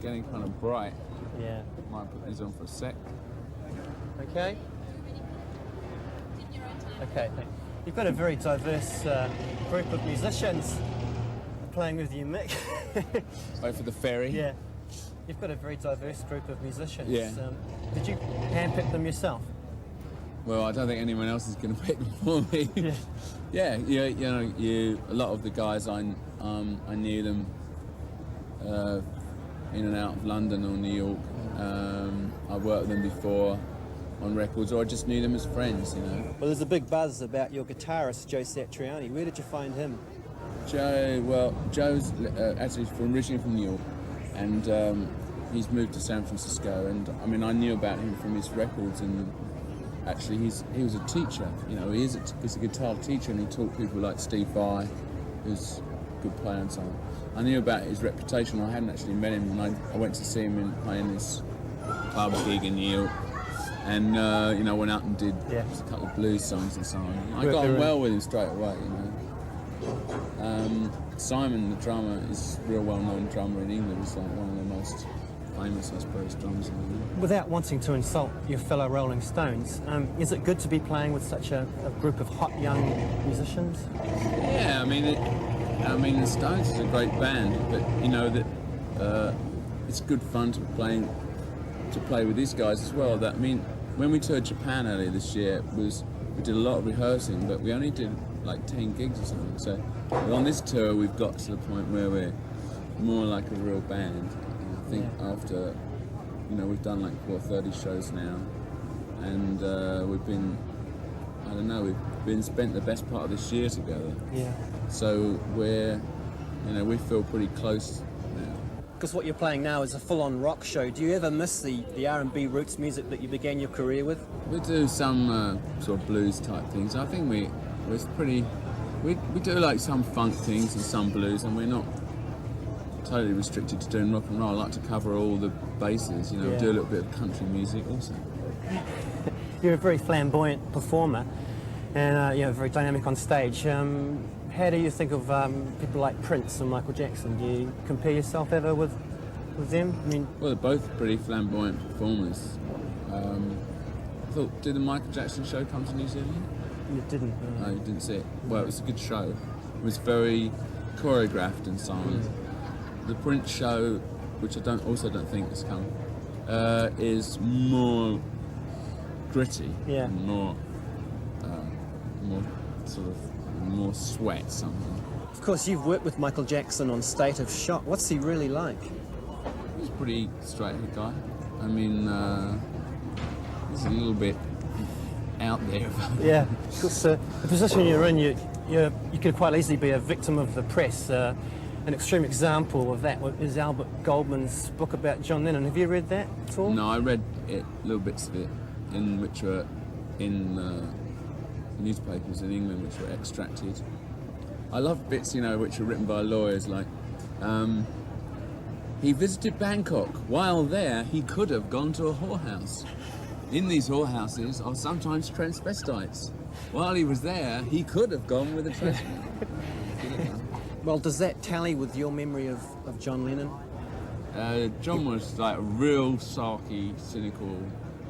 getting kind of bright. Yeah. Might put these on for a sec. Okay. Okay, you've got a very diverse group of musicians playing with you, Mick. Wait for the ferry. Yeah. You've got a very diverse group of musicians. Yeah. Did you handpick them yourself? Well, I don't think anyone else is going to pick them for me. Yeah. A lot of the guys I knew them in and out of London or New York. I worked with them before on records, or I just knew them as friends, you know. Well, there's a big buzz about your guitarist, Joe Satriani. Where did you find him? Joe's actually originally from New York, and he's moved to San Francisco. And I mean, I knew about him from his records, and actually he was a teacher. You know, he's a guitar teacher, and he taught people like Steve Vai, who's a good player and so on. I knew about his reputation. I hadn't actually met him, and I went to see him playing this club gig in New York. And, went out and did a couple of blues songs and so on. I got on well with him straight away, you know. Simon, the drummer, is a real well-known drummer in England. He's like one of the most famous, I suppose, drummers in England. Without wanting to insult your fellow Rolling Stones, is it good to be playing with such a group of hot young musicians? Yeah, I mean, the Stones is a great band, but, you know, that it's good fun to play with these guys as well. When we toured Japan earlier this year, we did a lot of rehearsing, but we only did like 10 gigs or something. So on this tour, we've got to the point where we're more like a real band. And I think after, we've done like 30 shows now, and we've spent the best part of this year together. Yeah. So we feel pretty close now. Because what you're playing now is a full-on rock show. Do you ever miss the R&B roots music that you began your career with? We do some sort of blues type things. I think we do like some funk things and some blues, and we're not totally restricted to doing rock and roll. I like to cover all the bases, do a little bit of country music also. You're a very flamboyant performer, and very dynamic on stage. How do you think of people like Prince and Michael Jackson? Do you compare yourself ever with them? Well, they're both pretty flamboyant performers. I thought, did the Michael Jackson show come to New Zealand? You didn't. No, you didn't see it. Well, it was a good show. It was very choreographed and so on. The Prince show, which I also don't think has come, is more gritty. Yeah. And more sort of more sweat, something. Of course, you've worked with Michael Jackson on State of Shock. What's he really like? He's a pretty straight-head guy. I mean, he's a little bit out there. Yeah, because the position you're in, you could quite easily be a victim of the press. An extreme example of that is Albert Goldman's book about John Lennon. Have you read that at all? No, I read little bits of it, which were in newspapers in England, which were extracted. I love bits, which are written by lawyers, like he visited Bangkok. While there, he could have gone to a whorehouse. In these whorehouses are sometimes transvestites. While he was there, he could have gone with a transvestite. Well, does that tally with your memory of John Lennon? John was like a real sarky, cynical,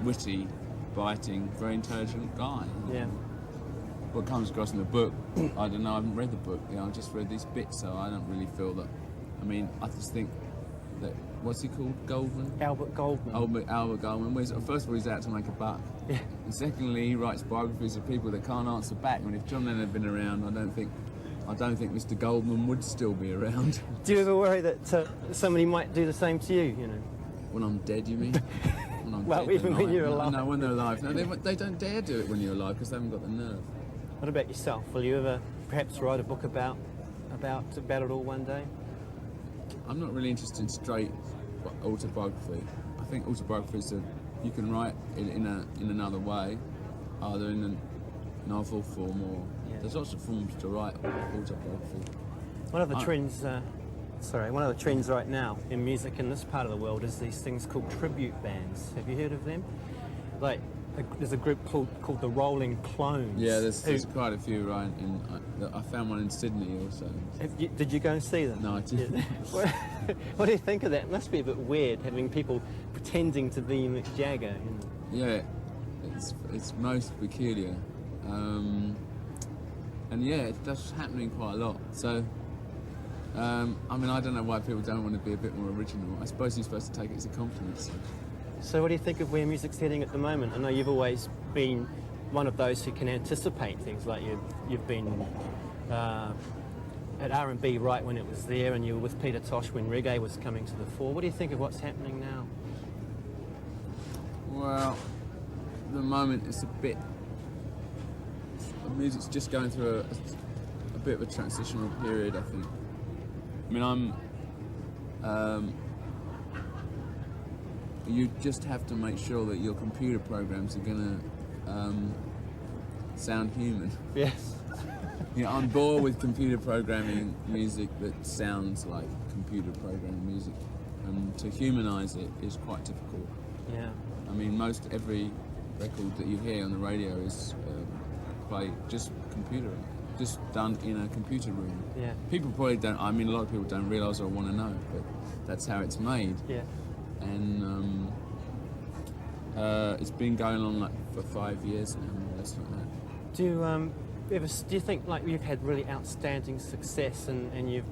witty, biting, very intelligent guy. Yeah. What comes across in the book, I don't know, I haven't read the book, I just read these bits, so I don't really feel that. I just think that, what's he called, Goldman? Albert Goldman. Albert Goldman. First of all, he's out to make a buck. Yeah. And secondly, he writes biographies of people that can't answer back. If John Lennon had been around, I don't think Mr. Goldman would still be around. Do you ever worry that somebody might do the same to you, When I'm dead, you mean? Well, dead, even when you're alive. No, when they're alive. No, they don't dare do it when you're alive because they haven't got the nerve. What about yourself? Will you ever perhaps write a book about it all one day? I'm not really interested in straight autobiography. I think autobiographies you can write in another way, either in a novel form or there's lots of forms to write autobiography. One of the trends right now in music in this part of the world is these things called tribute bands. Have you heard of them? Like there's a group called the Rolling Clones. Yeah, there's quite a few, right? I found one in Sydney also. Did you go and see them? No, I didn't. What do you think of that? It must be a bit weird having people pretending to be Mick Jagger. You know? Yeah, it's most peculiar. And yeah, that's happening quite a lot. So, I mean, I don't know why people don't want to be a bit more original. I suppose you're supposed to take it as a compliment. So what do you think of where music's heading at the moment? I know you've always been one of those who can anticipate things, like you've been at R&B right when it was there, and you were with Peter Tosh when reggae was coming to the fore. What do you think of what's happening now? Well, at the moment it's the music's just going through a bit of a transitional period, I think. I mean, you just have to make sure that your computer programs are going to sound human. Yes. You know, I'm bored with computer programming music that sounds like computer programming music, and to humanise it is quite difficult. Yeah. I mean, most every record that you hear on the radio is played just done in a computer room. Yeah. People probably don't. I mean, a lot of people don't realise or want to know, but that's how it's made. Yeah. And it's been going on like for 5 years now, more or less like that. Do you think like you've had really outstanding success and you've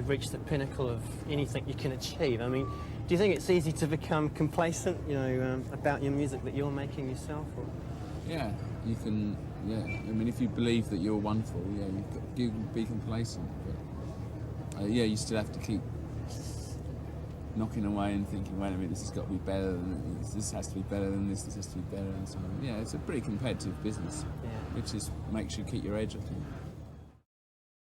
reached the pinnacle of anything you can achieve? I mean, do you think it's easy to become complacent, about your music that you're making yourself? Or? Yeah, you can. Yeah, I mean, if you believe that you're wonderful, yeah, you can be complacent. But yeah, you still have to keep knocking away and thinking, wait a minute, this has got to be better than this. This has to be better than this. This has to be better, and so on. Yeah, it's a pretty competitive business, Yeah. which makes you keep your edge, I think.